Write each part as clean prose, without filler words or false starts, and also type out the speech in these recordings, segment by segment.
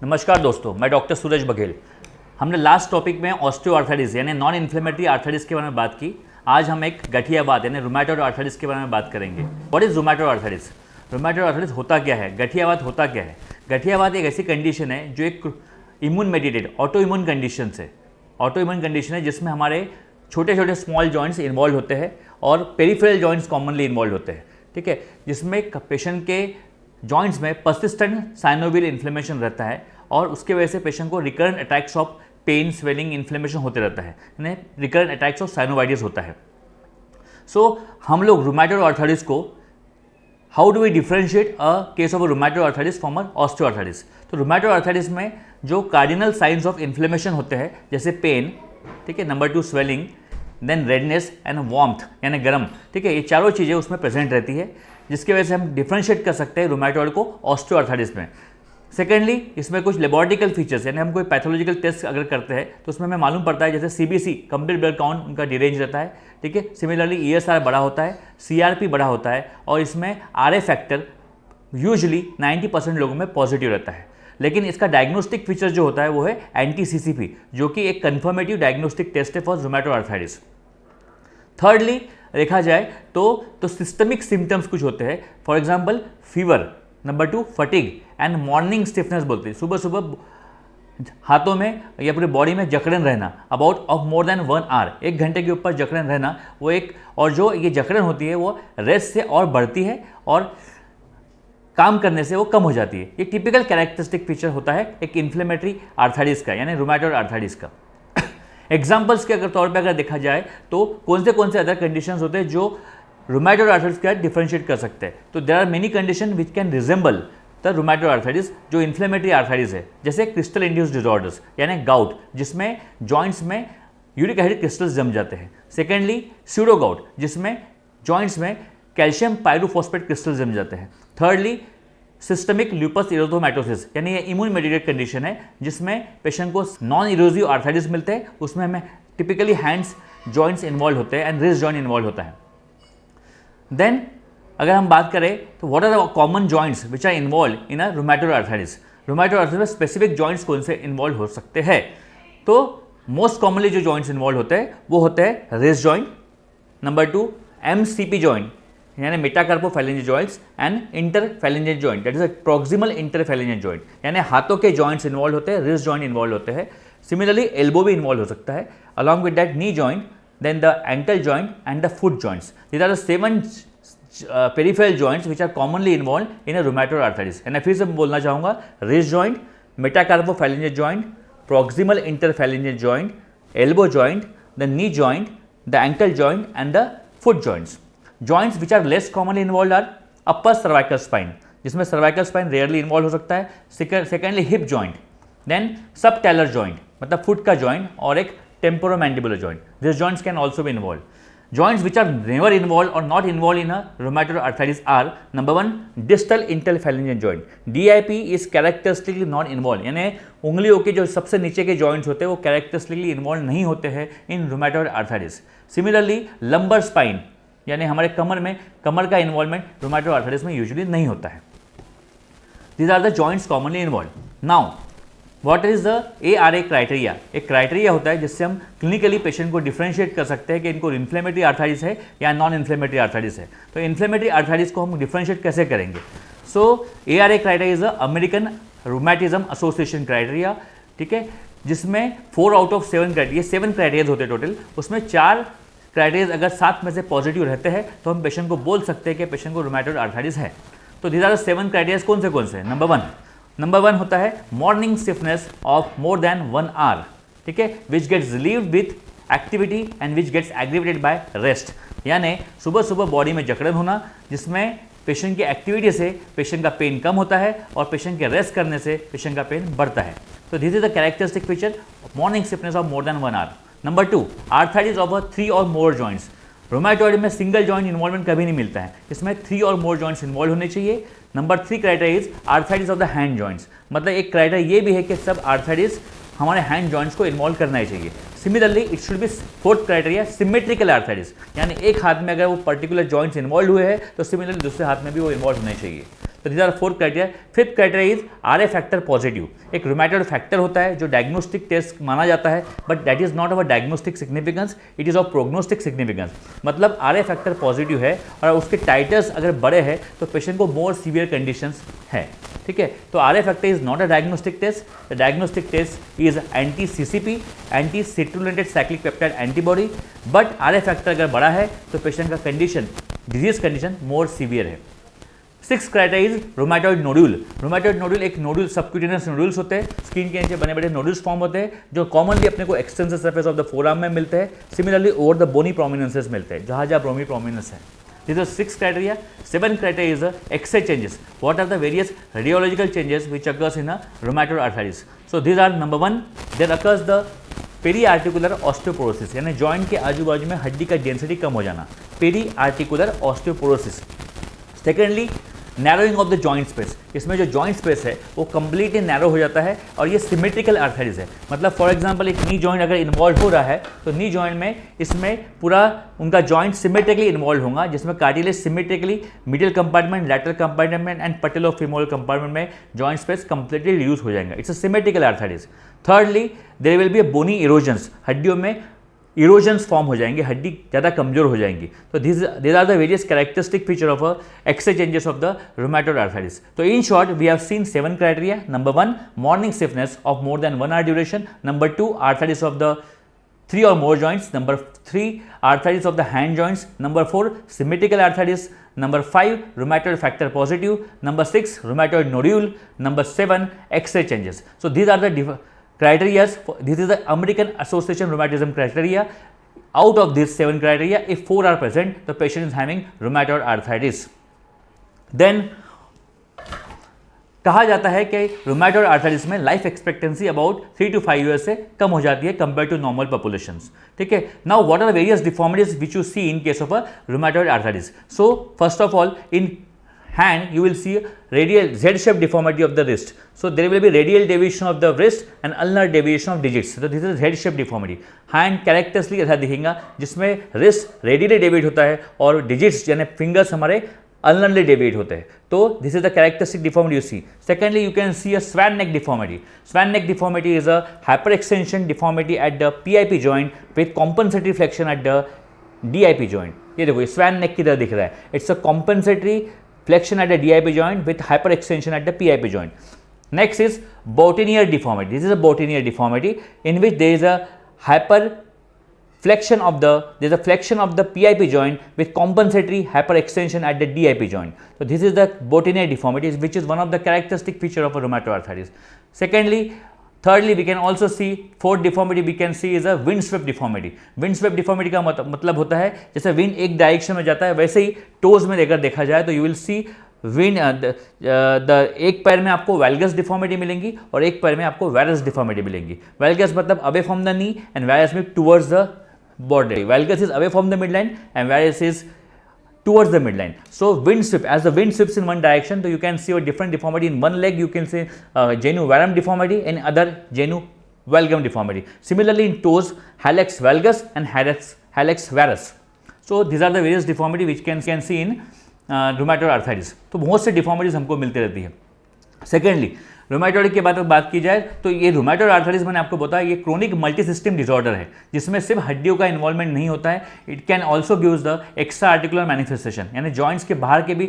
नमस्कार दोस्तों, मैं डॉक्टर सूरज बघेल। हमने लास्ट टॉपिक में ऑस्टियोआर्थराइटिस यानी नॉन इन्फ्लेमेटरी आर्थराइटिस के बारे में बात की। आज हम एक गठियावाद यानी रूमेटॉइड आर्थराइटिस के बारे में बात करेंगे। What is rheumatoid arthritis? Rheumatoid arthritis होता क्या है? गठियावाद होता क्या है? गठियावाद एक ऐसी कंडीशन है जो एक immune mediated auto immune condition है। ऑटो इम्यून कंडीशन है जिसमें हमारे छोटे छोटे स्मॉल जॉइंट्स इन्वॉल्व होते हैं और पेरिफेरल जॉइंट्स कॉमनली इन्वॉल्व होते हैं। ठीक है, जिसमें पेशेंट के जॉइंट्स में पर्सिस्टेंट साइनोवियल इन्फ्लेमेशन रहता है और उसके वजह से पेशेंट को recurrent attacks of pain, swelling, inflammation होते रहता है, यानी रिकरेंट अटैक्स ऑफ साइनोवाइटिस होता है। हम लोग रूमेटॉइड आर्थराइटिस को how do we differentiate a case of rheumatoid arthritis from osteoarthritis? तो रूमेटॉइड आर्थराइटिस में जो कार्डिनल साइंस ऑफ इन्फ्लेमेशन होते हैं जैसे पेन, ठीक है, number 2 swelling, then redness and warmth यानी गर्म, ठीक है, ये चारों चीज़ें उसमें प्रेजेंट रहती है, जिसकी वजह से हम डिफरेंशिएट कर सकते हैं रूमेटॉइड को ऑस्टियोआर्थराइटिस में। सेकेंडली, इसमें कुछ लेबोरेटरिकल फीचर्स यानी हम कोई पैथोलॉजिकल टेस्ट अगर करते हैं तो उसमें हमें मालूम पड़ता है, जैसे सीबीसी कंप्लीट ब्लड काउंट उनका डिरेंज रहता है, ठीक है। सिमिलरली ईएसआर बड़ा होता है, सीआरपी बड़ा होता है और इसमें आरए फैक्टर यूजुअली 90% लोगों में पॉजिटिव रहता है। लेकिन इसका डायग्नोस्टिक फीचर जो होता है वो है एंटी-सीसीपी, जो कि एक कन्फर्मेटिव डायग्नोस्टिक टेस्ट है फॉर रूमेटॉइड आर्थराइटिस। थर्डली देखा जाए तो सिस्टमिक सिम्टम्स कुछ होते हैं, for example fever, number 2 fatigue and morning stiffness बोलते हैं, सुबह सुबह हाथों में या पूरे बॉडी में जकड़न रहना about of more than 1 hour, 1 घंटे के ऊपर जकड़न रहना, वो एक, और जो ये जकड़न होती है वो रेस्ट से और बढ़ती है और काम करने से वो कम हो जाती है। ये टिपिकल कैरेक्टरिस्टिक फीचर होता है एक इन्फ्लेमेटरी आर्थराइटिस का यानी रूमेटॉइड आर्थराइटिस का। एग्जाम्पल्स के तौर पे अगर देखा जाए तो कौन से अदर कंडीशंस होते हैं जो रूमेटॉइड आर्थराइटिस का डिफरेंशिएट कर सकते हैं? तो there are many condition which can resemble the rheumatoid arthritis जो इन्फ्लेमेटरी आर्थराइटिस है, जैसे क्रिस्टल इंड्यूस्ड डिसऑर्डर्स यानी गाउट, जिसमें जॉइंट्स में यूरिक एसिड क्रिस्टल्स जम जाते हैं। सेकेंडली स्यूडो गाउट, जिसमें जॉइंट्स में कैल्शियम पायरोफॉस्फेट क्रिस्टल जम जाते हैं। थर्डली सिस्टमिक ल्यूपस इरिथेमेटोसिस यानी ये इम्यून मेडिएटेड कंडीशन है जिसमें पेशेंट को नॉन इरोजिव आर्थराइटिस मिलते हैं, उसमें हमें टिपिकली हैंड्स जॉइंट्स इन्वॉल्व होते हैं एंड रिस्ट जॉइंट इन्वॉल्व होता है। देन अगर हम बात करें तो what are the common joints which are involve in a rheumatoid arthritis? Rheumatoid arthritis में स्पेसिफिक जॉइंट्स कौन से इन्वॉल्व हो सकते हैं? तो मोस्ट कॉमनली जो जॉइंट्स इन्वॉल्व होते हैं वो होते हैं wrist joint, number 2 MCP joint यानी metacarpophalangeal joints and interphalangeal joint, that is a proximal interphalangeal joint यानी हाथों के जॉइंट्स इन्वॉल्व होते हैं, रिस्ट जॉइंट इन्वॉल्व होते हैं। सिमिलरली एल्बो भी इन्वॉल्व हो सकता है, along with that knee joint, then the ankle joint and the foot joints. These are the 7 peripheral joints which are commonly involve in a rheumatoid arthritis. And फिर से बोलना चाहूँगा, wrist joint, metacarpophalangeal joint, proximal interphalangeal joint, elbow joint, the knee joint, the ankle joint and the foot joints. Joints which are less commonly involved are upper cervical spine, जिसमें cervical spine rarely involved हो सकता है। Secondly hip joint, then subtalar joint मतलब foot का joint और एक temporomandibular joint. These joints can also be involved. Joints which are never involved or not involved in a rheumatoid arthritis are number 1 distal interphalangeal joint. DIP is characteristically not involved, यानी उंगलियों के जो सबसे नीचे के joints होते हैं वो characteristically involved नहीं होते हैं in rheumatoid arthritis. Similarly lumbar spine यानी हमारे कमर का इन्वॉल्वमेंट रूमेटॉइड आर्थराइटिस में यूजुअली नहीं होता है। These are the joints commonly involve. Now what is the ARA criteria? एक क्राइटेरिया होता है जिससे हम क्लिनिकली पेशेंट को डिफरेंशिएट कर सकते हैं कि इनको इन्फ्लेमेटरी आर्थराइटिस है या नॉन इन्फ्लेमेटरी आर्थराइटिस है। तो इन्फ्लेमेटरी आर्थराइटिस को हम डिफरेंशिएट कैसे करेंगे? ARA criteria is the American rheumatism association criteria, ठीक है, जिसमें 4 आउट ऑफ 7 क्राइटेरिया, 7 क्राइटेरिया होते हैं टोटल, उसमें 4 क्राइटेरिया अगर 7 में से पॉजिटिव रहते हैं तो हम पेशेंट को बोल सकते हैं कि पेशेंट को रूमेटॉइड आर्थराइटिस है। तो दीज आर 7 क्राइटेरिया कौन से? नंबर 1 होता है morning stiffness of more than 1 hour, ठीक है, which gets relieved with activity and which gets aggravated by rest, यानी सुबह सुबह बॉडी में जकड़न होना जिसमें पेशेंट की एक्टिविटी से पेशेंट का पेन कम होता है और पेशेंट के रेस्ट करने से पेशेंट का पेन बढ़ता है। तो this is the characteristic feature morning stiffness of more than 1 hour. Number 2 arthritis of 3 और मोर जॉइंट्स। रूमेटॉइड में सिंगल जॉइंट इन्वॉल्वमेंट कभी नहीं मिलता है, इसमें 3 और मोर जॉइंट्स इन्वॉल्व होने चाहिए। Number 3 criteria is arthritis of the hand joints, मतलब एक क्राइटेरिया ये भी है कि सब आर्थराइटिस हमारे हैंड जॉइंट्स को इन्वॉल्व करना ही चाहिए। Similarly it should be 4th criteria symmetrical arthritis, यानी एक हाथ में अगर वो पर्टिकुलर जॉइंट्स इन्वॉल्व हुए हैं तो सिमिलरली दूसरे हाथ में भी वो इन्वॉल्व होने चाहिए। तो these are 4 criteria. Fifth criteria is RA factor positive. एक rheumatoid factor होता है जो diagnostic test माना जाता है, but that is not of a diagnostic significance, it is of prognostic significance. मतलब RA factor positive है और उसके titers अगर बड़े हैं तो पेशेंट को more severe conditions है, ठीक है. तो RA factor is not a diagnostic test. The diagnostic test is anti-CCP, anti-citrullinated cyclic peptide antibody. But RA factor अगर बड़ा है तो पेशेंट का कंडीशन, डिजीज कंडीशन मोर सीवियर है. 6th criteria is rheumatoid nodule. Rheumatoid nodule एक nodule, subcutaneous nodules होते हैं, skin के नीचे बने बड़े नोड्यूल्स फॉर्म होते हैं जो कॉमनली अपने को extensive surface of the forearm में मिलते हैं. सिमिलरली ओवर द बोनी प्रोमिनेंसेस मिलते हैं जहाँ जहाँ बोनी प्रोमिनेंस है. These are 6 criteria. 7th criteria is X-ray changes. What are the various radiological changes which occurs in a rheumatoid arthritis? So these are number 1, there occurs the periarticular osteoporosis, यानी joint के आजू बाजू में हड्डी का density कम हो जाना, periarticular osteoporosis. Secondly narrowing of the joint space, इसमें जो जॉइंट स्पेस है वो कंप्लीटली नैरो हो जाता है और ये सिमेट्रिकल आर्थराइटिस है. मतलब फॉर एग्जांपल एक नी जॉइंट अगर इन्वॉल्व हो रहा है तो नी जॉइंट में इसमें पूरा उनका जॉइंट सिमेट्रिकली इन्वॉल्व होगा, जिसमें cartilage symmetrically middle compartment, lateral compartment and patellofemoral compartment में जॉइंट स्पेस कंप्लीटली रिड्यूस हो जाएगा. It's a symmetrical arthritis. Thirdly there will be a bony erosions, हड्डियों में इरोजन्स फॉर्म हो जाएंगे, हड्डी ज़्यादा कमजोर हो जाएंगी. तो these are the various characteristic feature of a X-ray changes of the rheumatoid arthritis. So in short we have seen 7 criteria. Number 1, morning stiffness of more than 1 hour duration. Number 2, arthritis of the 3 or more joints. Number 3, arthritis of the hand joints. Number 4, symmetrical arthritis. Number 5, rheumatoid factor positive. Number 6, rheumatoid nodule. Number 7, X-ray changes. So these are the criteria. This is the American Association Rheumatism criteria. Out of these 7 criteria, if 4 are present, the patient is having rheumatoid arthritis. Then कहा जाता है कि rheumatoid arthritis में life expectancy about 3 to 5 years से कम हो जाती है compare to normal populations. ठीक है. Now what are the various deformities which you see in case of a rheumatoid arthritis. So first of all in hand you will see radial Z-shaped deformity of the wrist. So there will be radial deviation of the wrist and ulnar deviation of digits. So this is Z-shaped deformity. Hand characteristically ऐसा दिखेगा जिसमें wrist radially deviate होता है और digits यानी fingers हमारे ulnarly deviate होते हैं. तो this is the characteristic deformity you see. Secondly, you can see a swan neck deformity. Swan neck deformity is a hyperextension deformity at the PIP joint with compensatory flexion at the DIP joint. ये देखो ये swan neck की तरह दिख रहा है. It's a compensatory flexion at the DIP joint with hyperextension at the PIP joint. Next is Boutonniere deformity. This is a Boutonniere deformity in which there is a flexion of the PIP joint with compensatory hyperextension at the DIP joint. So this is the Boutonniere deformity, which is one of the characteristic feature of a rheumatoid arthritis. Thirdly, we can also see fourth deformity we can see is a wind swept deformity. Wind swept deformity का मतलब होता है जैसे wind एक direction में जाता है वैसे ही टोज में अगर देखा जाए तो यू विल सी विंड एक पैर में आपको वैल्गस डिफॉर्मिटी मिलेंगी और एक पैर में आपको वैरस डिफॉर्मिटी मिलेंगी. वैल्गस मतलब away from the knee and varus में towards the body. Valgus is away from the midline and varus is towards the midline. So wind sweep, as the wind sweeps in one direction, so you can see a different deformity. In one leg you can see genu varum deformity and other genu valgum deformity. Similarly in toes, hallux valgus and hallux varus. So these are the various deformity which can see in rheumatoid arthritis. तो बहुत से deformities हमको मिलती रहती है. Secondly, rheumatoid के बात की जाए तो ये रूमेटॉइड आर्थराइटिस मैंने आपको बताया ये क्रोनिक मल्टी सिस्टम डिसऑर्डर है जिसमें सिर्फ हड्डियों का इन्वॉल्वमेंट नहीं होता है. It can also gives the extra articular manifestation, यानी जॉइंट्स के बाहर के भी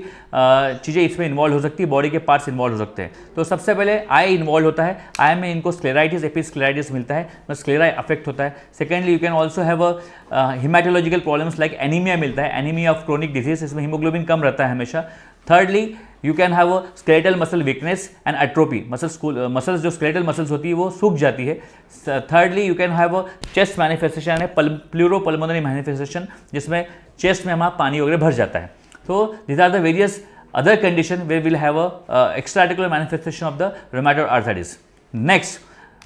चीज़ें इसमें इन्वॉल्व हो सकती है, बॉडी के पार्ट्स इन्वॉल्व हो सकते हैं. तो सबसे पहले आई इन्वॉल्व होता है. आई में इनको स्क्लेराइटिस एपिस्क्लेराइटिस मिलता है, स्क्लेरा अफेक्ट होता है. Secondly you can also have a haematological problems like anaemia मिलता है, एनीमिया ऑफ क्रोनिक डिजीज, इसमें हीमोग्लोबिन कम रहता है हमेशा. Thirdly, you can have a skeletal muscle weakness and atrophy. Muscles जो skeletal muscles होती है वो सूख जाती है. Thirdly, you can have a chest manifestation and pleuropulmonary manifestation जिसमें chest में हमारा पानी वगैरह भर जाता है. So these are the various other condition where we'll have a extra-articular manifestation of the rheumatoid arthritis. Next,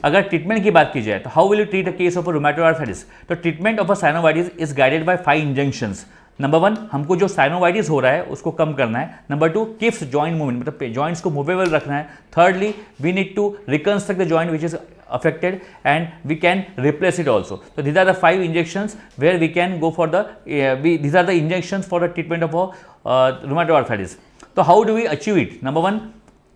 अगर ट्रीटमेंट की बात की जाए तो how will you treat a case of a rheumatoid arthritis. तो treatment of a synovitis is guided by 5 injunctions. Number 1, हमको जो synovitis हो रहा है उसको कम करना है. नंबर 2, कीप्स जॉइंट मूवमेंट, मतलब जॉइंट्स को मूवेबल रखना है. Thirdly, we need to reconstruct the joint which is affected and we can replace it also. So these are the 5 injections where we can go for the these are the injections for the treatment of rheumatoid arthritis. तो how do we achieve it? Number 1,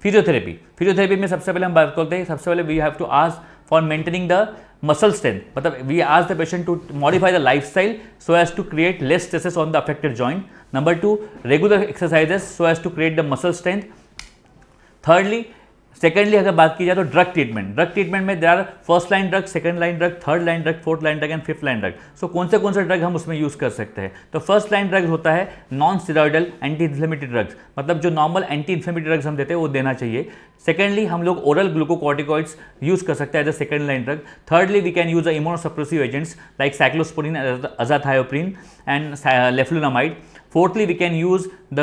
physiotherapy. Physiotherapy में सबसे पहले हम बात करते हैं, सबसे पहले we have to ask for maintaining the muscle strength, मतलब we ask the patient to modify the lifestyle so as to create less stresses on the affected joint. Number 2, regular exercises so as to create the muscle strength. Secondly अगर बात की जाए तो drug treatment में देर are first line drug, second line drug, third line drug, fourth line drug and fifth line drug. So कौन से drug हम उसमें यूज़ कर सकते हैं? तो फर्स्ट लाइन ड्रग होता है non steroidal anti inflammatory drugs, मतलब जो नॉर्मल एंटी इन्फ्लेमेटरी ड्रग्स हम देते हैं वो देना चाहिए। सेकेंडली हम लोग ओरल ग्लूकोकॉर्टिकॉइड्स यूज़ कर सकते हैं as a second line drug. Thirdly we can use the immunosuppressive agents like cyclosporin, azathioprine and leflunomide. Fourthly we can use the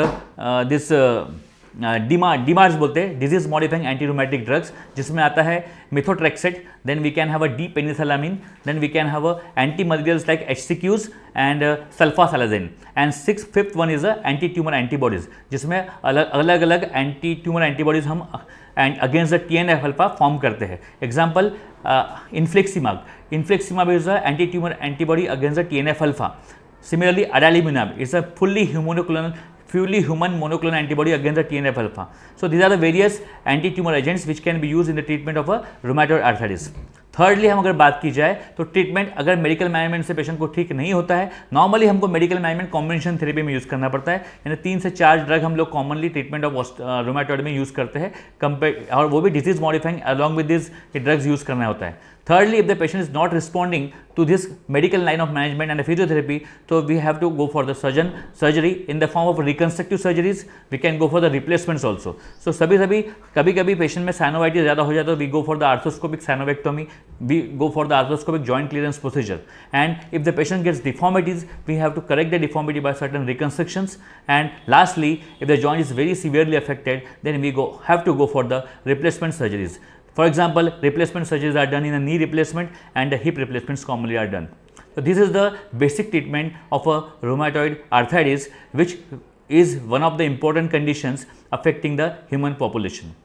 DMARDs बोलते हैं, disease modifying anti rheumatic drugs, जिसमें आता है methotrexate, then we can have a D penicillamine, then we can have a anti malarials like HCQs and sulfasalazine. And fifth one is a anti tumour antibodies, जिसमें अलग अलग anti tumour antibodies हम and against the TNF alpha form करते हैं। Example infliximab is a anti tumour antibody against the TNF alpha. Similarly, adalimumab is a fully human monoclonal antibody against the TNF alpha. So these are the various anti-tumor agents which can be used in the treatment of a rheumatoid arthritis. Thirdly हम अगर बात की जाए तो treatment अगर medical management से patient को ठीक नहीं होता है, नॉर्मली हमको मेडिकल मैनेजमेंट कॉम्बिनेशन थेरेपी में यूज़ करना पड़ता है, यानी 3 से 4 ड्रग हम लोग कॉमनली ट्रीटमेंट ऑफ रूमेटॉइड में यूज़ करते हैं और वो भी disease modifying along with this drugs use करना होता है। Thirdly, if the patient is not responding to this medical line of management and physiotherapy, so we have to go for the surgery in the form of reconstructive surgeries. We can go for the replacements also. So कभी patient में synovitis ज़्यादा हो जाता है तो we go for the arthroscopic synovectomy, we go for the arthroscopic joint clearance procedure. And if the patient gets deformities, we have to correct the deformity by certain reconstructions. And lastly, if the joint is very severely affected, then we have to go for the replacement surgeries. For example, replacement surgeries are done in a knee replacement and the hip replacements commonly are done. So this is the basic treatment of a rheumatoid arthritis, which is one of the important conditions affecting the human population.